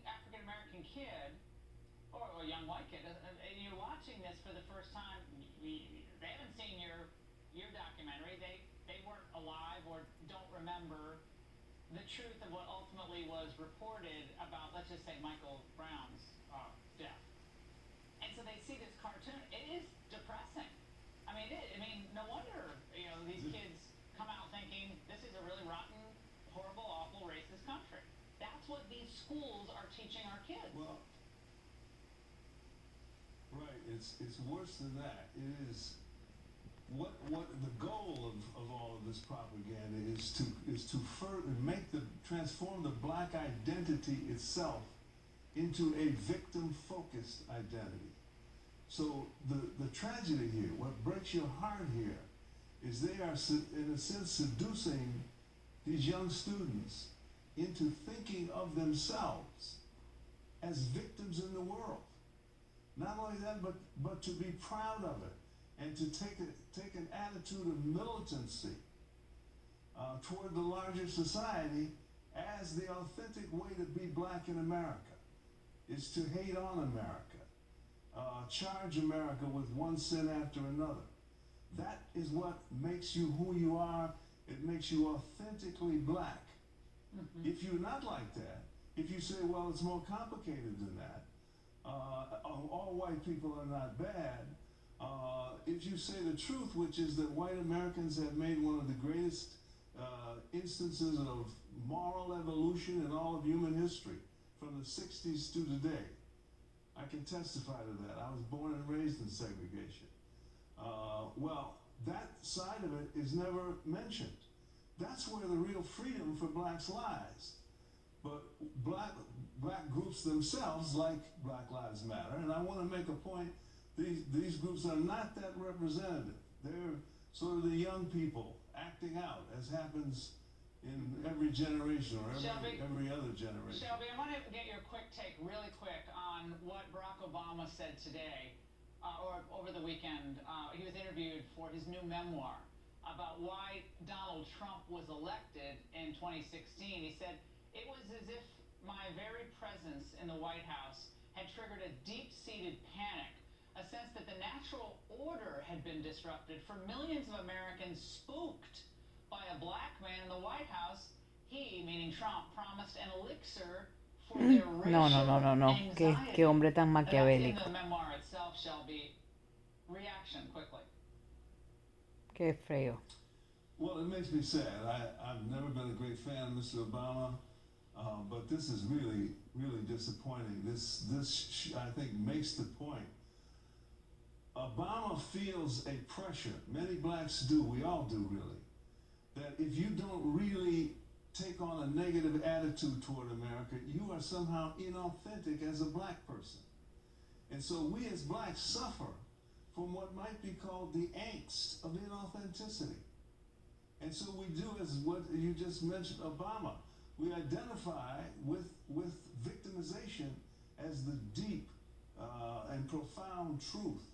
African American kid or young white kid, and you're watching this for the first time, they haven't seen your documentary. They weren't alive or don't remember the truth of what ultimately was reported about, let's just say, Michael Brown's death. And so they see this cartoon. It is depressing. I mean, no wonder these kids come out thinking this is a really rotten, horrible, awful, racist country. That's what these schools are teaching our kids. Well, right. It's worse than that. It is what the goal of all of this propaganda is to further transform the black identity itself into a victim-focused identity. So the tragedy here, what breaks your heart here, is they are in a sense seducing these young students into thinking of themselves as victims in the world. Not only that, but to be proud of it and to take an attitude of militancy toward the larger society as the authentic way to be black in America is to hate on America, charge America with one sin after another. That is what makes you who you are. It makes you authentically black. Mm-hmm. If you're not like that, if you say, well, it's more complicated than that, all white people are not bad, if you say the truth, which is that white Americans have made one of the greatest instances of moral evolution in all of human history, from the 60s to today, I can testify to that. I was born and raised in segregation. Well, that side of it is never mentioned. That's where the real freedom for blacks lies. But black groups themselves, like Black Lives Matter, and I want to make a point, these groups are not that representative. They're sort of the young people acting out, as happens in every generation or every other generation. Shelby, I want to get your quick take, really quick, on what Barack Obama said today, or over the weekend. He was interviewed for his new memoir about why Donald Trump was elected in 2016. He said, "It was as if my very presence in the White House had triggered a deep-seated panic, a sense that the natural order had been disrupted. For millions of Americans spooked by a black man in the White House, he," meaning Trump, "promised an elixir for their racial No. anxiety." Qué hombre tan That's in maquiavélico. the memoir itself, Shelby. Reaction, quickly. Qué feo. Well, it makes me sad. I've never been a great fan of Mr. Obama, but this is really, really disappointing. This I think makes the point. Obama feels a pressure. Many blacks do. We all do, really. That if you don't really take on a negative attitude toward America, you are somehow inauthentic as a black person. And so we as blacks suffer from what might be called the angst of inauthenticity. And so we do, as what you just mentioned, Obama, we identify with victimization as the deep and profound truth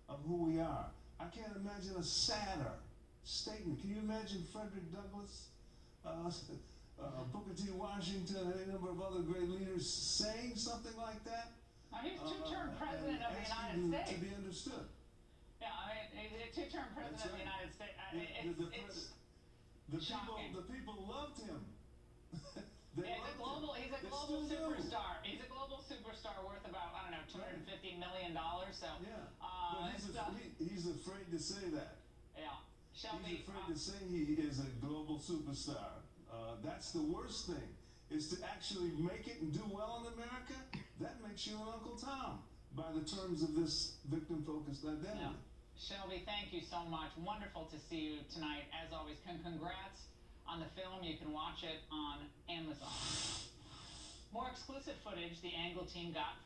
of who we are. I can't imagine a sadder statement. Can you imagine Frederick Douglass, Booker T. Washington, and a number of other great leaders saying something like that? He's two-term president of the United States. To be understood. Yeah, he's a two-term president of the United States. The people loved him. He's a global superstar. He's a global superstar worth about, I don't know, $250 million. So yeah, he's afraid to say that. Yeah, Shelby, he's afraid to say he is a global superstar. That's the worst thing, is to actually make it and do well in America. That makes you an Uncle Tom by the terms of this victim-focused identity. Yeah. Shelby, thank you so much. Wonderful to see you tonight, as always. Congrats on the film. You can watch it on Amazon. More exclusive footage the Angle team got